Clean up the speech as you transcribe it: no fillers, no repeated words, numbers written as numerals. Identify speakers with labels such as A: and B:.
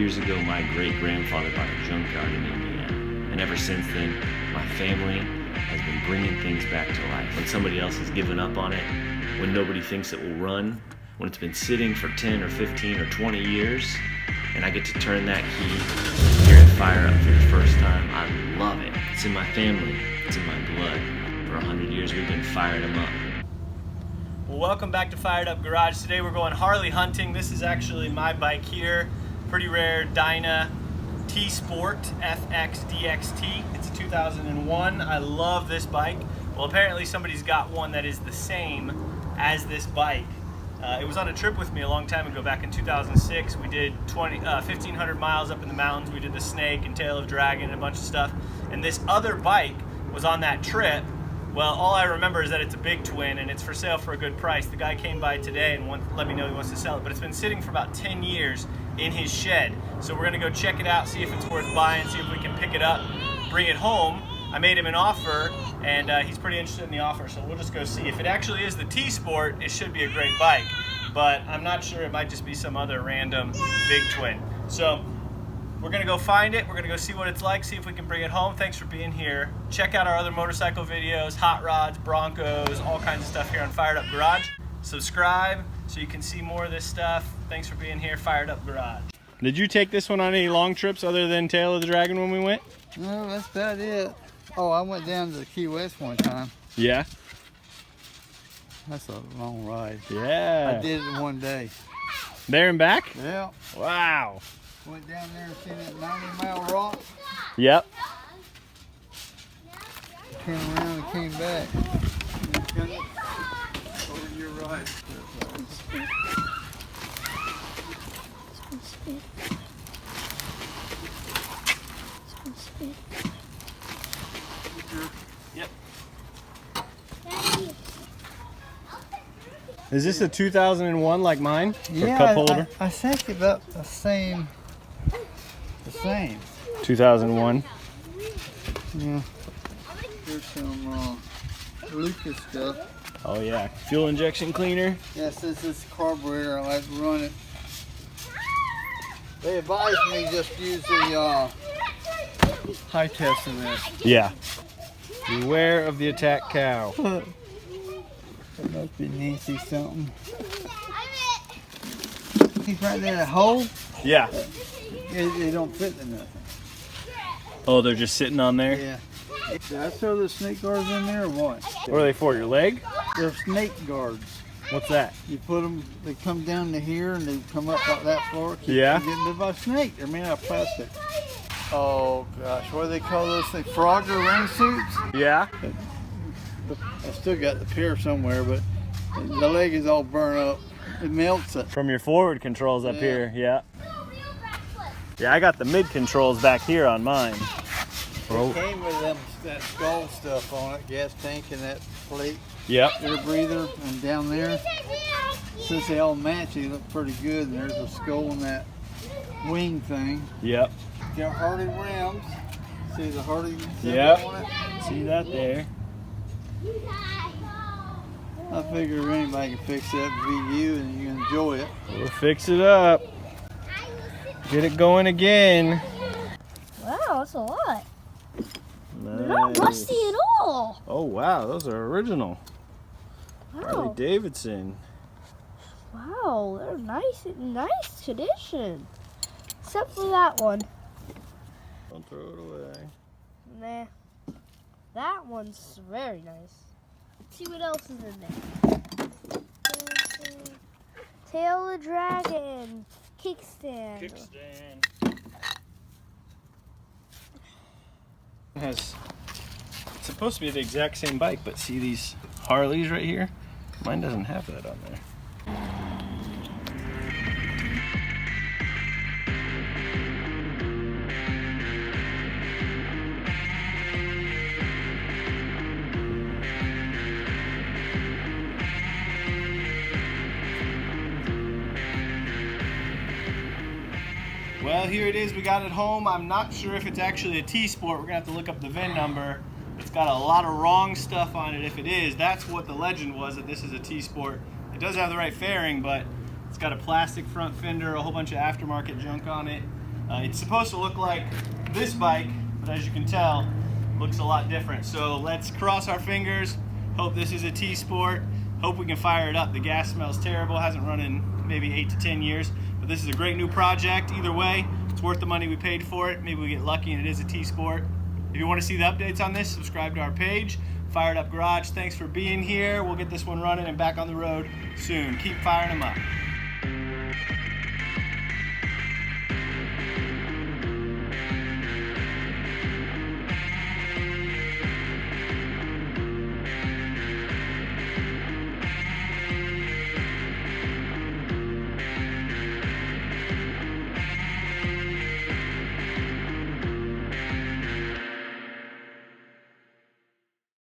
A: years ago, my great-grandfather bought a junkyard in Indiana. And ever since then, my family has been bringing things back to life. When somebody else has given up on it, when nobody thinks it will run, when it's been sitting for 10 or 15 or 20 years, and I get to turn that key, hear it fire up for the first time, I love it. It's in my family, it's in my blood. For 100 years, we've been firing them up.
B: Well, welcome back to Fired Up Garage. Today we're going Harley hunting. This is actually my bike here. Pretty rare Dyna T-Sport Fxdxt. It's a 2001. I love this bike. Well, apparently somebody's got one that is the same as this bike. It was on a trip with me a long time ago, back in 2006. We did 1,500 miles up in the mountains. We did the Snake and Tail of Dragon and a bunch of stuff. And this other bike was on that trip. Well, all I remember is that it's a big twin and it's for sale for a good price. The guy came by today and let me know he wants to sell it, but it's been sitting for about 10 years in his shed. So we're gonna go check it out, see if it's worth buying, see if we can pick it up, bring it home. I made him an offer and he's pretty interested in the offer, so we'll just go see. If it actually is the T-Sport, it should be a great bike, but I'm not sure, it might just be some other random big twin. So we're gonna go find it, we're gonna go see what it's like, see if we can bring it home. Thanks for being here. Check out our other motorcycle videos, hot rods, Broncos, all kinds of stuff here on Fired Up Garage. Subscribe so you can see more of this stuff. Thanks for being here, Fired Up Garage. Did you take this one on any long trips other than Tail of the Dragon when we went?
C: No, that's about it. Oh, I went down to Key West one time.
B: Yeah?
C: That's a long ride.
B: Yeah.
C: I did it in one day.
B: There and back?
C: Yeah.
B: Wow.
C: Went down there and seen that 90-mile rock.
B: Yep.
C: Came around and came back. Oh, you're right.
B: Yep. Is this a 2001 like mine?
C: Yeah,
B: or cup holder?
C: I think about the same.
B: 2001.
C: Yeah. Here's some Lucas stuff.
B: Oh yeah, fuel injection cleaner.
C: Yeah, since it's carburetor, I like to run it. They advised me just use the high test in this.
B: Yeah. Beware of the attack cow.
C: That must be Nancy something. He's right there, a hole.
B: Yeah.
C: They don't fit in nothing.
B: Oh, they're just sitting on there?
C: Yeah. Did I throw the snake guards in there or what?
B: What are they for, your leg?
C: They're snake guards.
B: What's that?
C: You put them, they come down to here and they come up like that floor.
B: Yeah.
C: Getting bit by a snake. They're made out of plastic. Oh gosh, what do they call those things? Frogger rain suits?
B: Yeah.
C: I still got the pair somewhere, but the leg is all burnt up. It melts it.
B: From your forward controls up here, yeah. Yeah, I got the mid controls back here on mine.
C: It came with them, that skull stuff on it, gas tank and that plate.
B: Yep.
C: Air breather, and down there, since they all match, they look pretty good. And there's a skull and that wing thing.
B: Yep.
C: Got Harley rims. See the Harley
B: Yep.
C: on it?
B: See that there.
C: I figure if anybody can fix that, be you, and you enjoy it.
B: We'll fix it up. Get it going again.
D: Wow, that's a lot.
B: Nice.
D: They're not rusty at all.
B: Oh wow, those are original.
D: Wow.
B: Harley-Davidson.
D: Wow, they're nice condition. Except for that one.
B: Don't throw it away.
D: Nah. That one's very nice. Let's see what else is in there. Tail of the Dragon. Kickstand.
B: Kickstand. It's supposed to be the exact same bike, but see these Harleys right here? Mine doesn't have that on there. Well, here it is. We got it home. I'm not sure if it's actually a T-Sport. We're gonna have to look up the VIN number. It's got a lot of wrong stuff on it. If it is, that's what the legend was, that this is a T-Sport. It does have the right fairing, but it's got a plastic front fender, a whole bunch of aftermarket junk on it. It's supposed to look like this bike, but as you can tell, looks a lot different. So let's cross our fingers. Hope this is a T-Sport. Hope we can fire it up. The gas smells terrible. Hasn't run in maybe 8 to 10 years. But this is a great new project. Either way, it's worth the money we paid for it. Maybe we get lucky and it is a T-Sport. If you want to see the updates on this, subscribe to our page. Fired Up Garage, thanks for being here. We'll get this one running and back on the road soon. Keep firing them up.